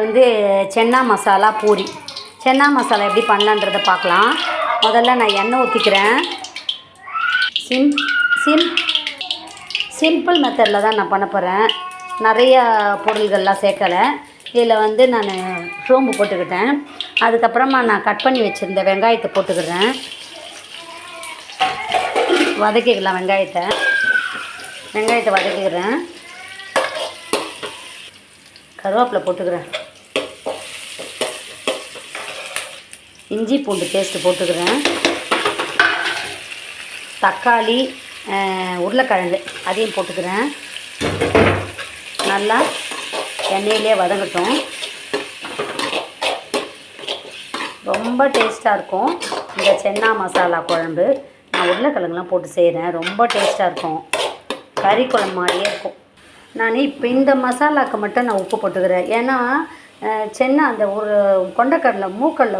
வந்து சென்னா மசாலா பூரி. சென்னா மசாலா எப்படி பண்ணலான்றதை பார்க்கலாம். முதல்ல நான் எண்ணெய் ஊற்றிக்கிறேன். சிம்பிள் மெத்தடில் தான் நான் பண்ண போகிறேன். நிறையா பொருள்கள்லாம் சேர்க்கலை. இதில் வந்து நான் சோம்பு போட்டுக்கிட்டேன். அதுக்கப்புறமா நான் கட் பண்ணி வச்சுருந்த வெங்காயத்தை போட்டுக்கிறேன். வதக்கிக்கலாம். வெங்காயத்தை வதக்கிக்கிறேன். கருவேப்பிலை போட்டுக்கிறேன். இஞ்சி பூண்டு பேஸ்ட்டு போட்டுக்கிறேன். தக்காளி, உருளைக்கிழங்கு அதையும் போட்டுக்கிறேன். நல்லா எண்ணெயிலே வதங்கட்டும். ரொம்ப டேஸ்ட்டாக இருக்கும் இந்த சென்னா மசாலா குழம்பு. நான் உருளைக்கிழங்குலாம் போட்டு செய்கிறேன். ரொம்ப டேஸ்ட்டாக இருக்கும். கறி குழம்பு மாதிரியே இருக்கும். நான் இப்போ இந்த மசாலாவுக்கு மட்டும் நான் உப்பு போட்டுக்கிறேன். ஏன்னா சென்னா அந்த ஒரு கொண்டைக்கடலை மூக்கல்ல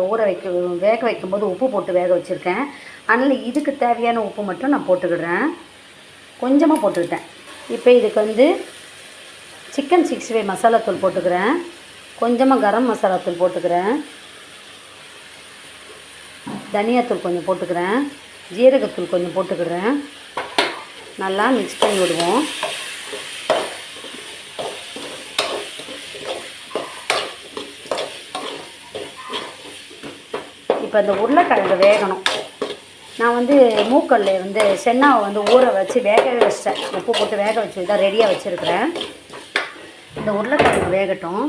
வேக வைக்கும்போது உப்பு போட்டு வேக வச்சுருக்கேன். அதனால் இதுக்கு தேவையான உப்பு மட்டும் நான் போட்டுக்கிறேன். கொஞ்சமாக போட்டுக்கிட்டேன். இப்போ இதுக்கு வந்து சிக்கன் 65 மசாலாத்தூள் போட்டுக்கிறேன். கொஞ்சமாக கரம் மசாலாத்தூள் போட்டுக்கிறேன். தனியாத்தூள் கொஞ்சம் போட்டுக்கிறேன். ஜீரகத்தூள் கொஞ்சம் போட்டுக்கிறேன். நல்லா மிக்ஸ் பண்ணி விடுவோம். இப்போ இந்த உருளைக்கிழங்கு வேகணும். நான் வந்து மூக்கல்ல வந்து சென்னாவை வந்து ஊற வச்சு வேகவே வச்சிட்டேன். உப்பு போட்டு வேக வச்சு தான் ரெடியாக வச்சுருக்கிறேன். இந்த உருளைக்கிழங்கு வேகட்டும்.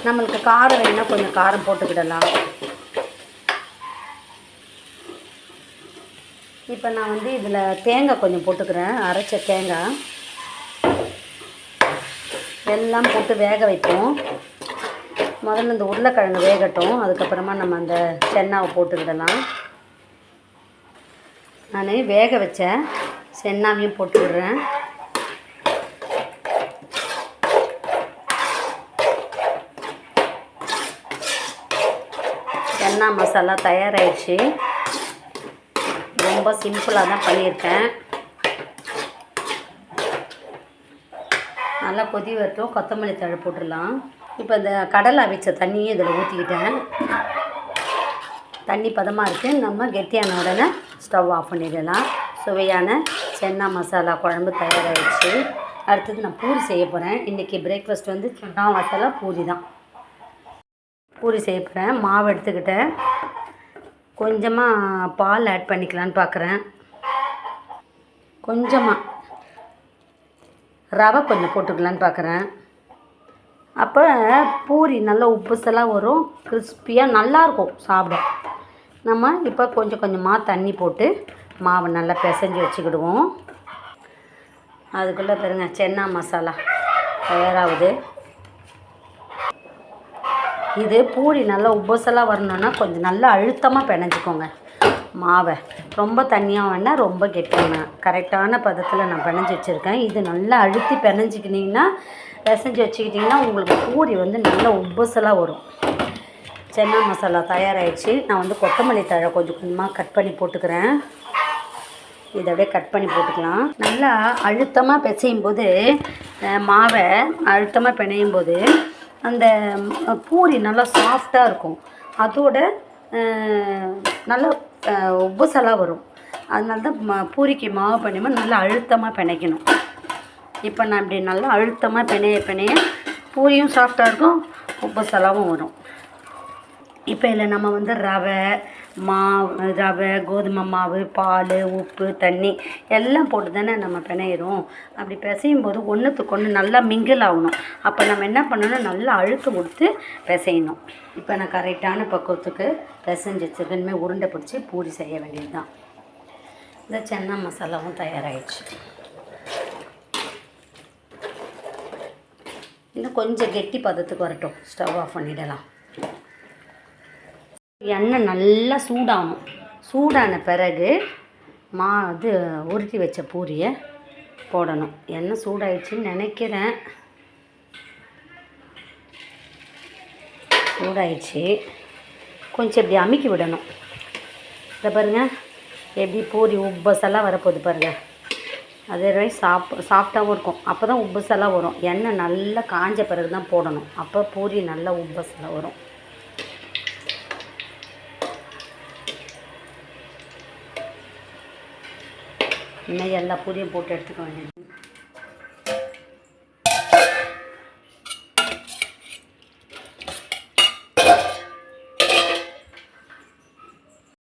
நம்மளுக்கு காரம் வேணுன்னா கொஞ்சம் காரம் போட்டுக்கிடலாம். இப்போ நான் வந்து இதில் தேங்காய் கொஞ்சம் போட்டுக்கிறேன். அரைச்ச தேங்காய் எல்லாம் போட்டு வேக வைப்போம். முதல்ல இந்த உருளைக்கிழங்கு வேகட்டும். அதுக்கப்புறமா நம்ம அந்த சென்னாவை போட்டுக்கிடலாம். நான் வேக வச்ச சென்னாவையும் போட்டுவிடுறேன். சென்னா மசாலா தயாராகிடுச்சு. ரொம்ப சிம்பிளாக தான் பண்ணியிருக்கேன். நல்லா கொதி வரட்டும். கொத்தமல்லி தழை போட்டுடலாம். இப்போ இந்த கடலை அவிச்ச தண்ணியும் இதில் ஊற்றிக்கிட்டேன். தண்ணி பதமாக இருக்குது. நம்ம கெட்டியான உடனே ஸ்டவ் ஆஃப் பண்ணிடலாம். சுவையான சென்னா மசாலா குழம்பு தயாராகிடுச்சு. அடுத்தது நான் பூரி செய்ய போகிறேன். இன்றைக்கி பிரேக்ஃபாஸ்ட் வந்து சென்னா மசாலா பூரி தான். பூரி செய்ய போகிறேன். மாவு எடுத்துக்கிட்டேன். கொஞ்சமாக பால் ஆட் பண்ணிக்கலான்னு பார்க்குறேன். கொஞ்சமாக ரவை கொஞ்சம் போட்டுக்கலான்னு பார்க்குறேன். அப்போ பூரி நல்லா உப்புசலாக வரும். கிறிஸ்பியாக நல்லாயிருக்கும் சாப்பிட. நம்ம இப்போ கொஞ்சம் கொஞ்சமாக தண்ணி போட்டு மாவை நல்லா பிசைஞ்சு வச்சுக்கிடுவோம். அதுக்குள்ளே பாருங்க சென்னா மசாலா தயாராகுது. இது பூரி நல்லா உப்புசலாக வரணுன்னா கொஞ்சம் நல்லா அழுத்தமாக பிணைஞ்சிக்கோங்க மாவை. ரொம்ப தண்ணியாக வேண்டாம், ரொம்ப கெட்டியாக கரெக்டான பதத்தில் நான் பிணைஞ்சி வச்சுருக்கேன். இது நல்லா அழுத்தி பிணைஞ்சிக்கிட்டிங்கன்னா பிசைஞ்சு வச்சுக்கிட்டிங்கன்னா உங்களுக்கு பூரி வந்து நல்லா உப்புசலாக வரும். சென்னா மசாலா தயாராகிடுச்சு. நான் வந்து கொத்தமல்லி தழை கொஞ்சம் கொஞ்சமாக கட் பண்ணி போட்டுக்கிறேன். இதை அப்படியே கட் பண்ணி போட்டுக்கலாம். நல்லா அழுத்தமாக பிசையும் போது மாவை அழுத்தமாக பிணையும் போது அந்த பூரி நல்லா சாஃப்டாக இருக்கும். அதோட நல்லா உப்புசலாக வரும். அதனால தான் பூரிக்கு மாவு பண்ணியும்போது நல்லா அழுத்தமாக பிணைக்கணும். இப்போ நான் இப்படி நல்லா அழுத்தமாக பிணைய பூரியும் சாஃப்டாக இருக்கும், உப்புசலாவும் வரும். இப்போ இதில் நம்ம வந்து ரவை, கோதுமை மாவு, பால், உப்பு, தண்ணி எல்லாம் போட்டு தானே நம்ம பிணையிறோம். அப்படி பிசையும் போது ஒன்றுத்துக்கு ஒன்று நல்லா மிங்கிள் ஆகணும். அப்போ நம்ம என்ன பண்ணணும், நல்லா அழுத்தம் கொடுத்து பிசையணும். இப்போ நான் கரெக்டான பக்குவத்துக்கு பிசைஞ்சு வச்சுருக்கேன். உருண்டை பிடிச்சி பூரி செய்ய வேண்டியது தான். இந்த சென்னா மசாலாவும் தயாராகிடுச்சு. இன்னும் கொஞ்சம் கெட்டி பதத்துக்கு வரட்டும். ஸ்டவ் ஆஃப் பண்ணிடலாம். எண்ணெய் நல்லா சூடாகணும். சூடான பிறகு உருட்டி வச்ச பூரியை போடணும். எண்ணெய் சூடாயிடுச்சுன்னு நினைக்கிறேன். சூடாயிடுச்சு. கொஞ்சம் இப்படி அமுக்கி விடணும். இதை பாருங்கள் எப்படி பூரி உப்பசெல்லாம் வரப்போகுது பாருங்கள். அதே மாதிரி சாஃப்டாகவும் இருக்கும். அப்போ தான் உப்புசலாக வரும். எண்ணெய் நல்லா காஞ்ச பிறகு தான் போடணும். அப்போ பூரி நல்லா உப்புசலாக வரும். இன்னும் எல்லா பூரியும் போட்டு எடுத்துக்க வேண்டியது.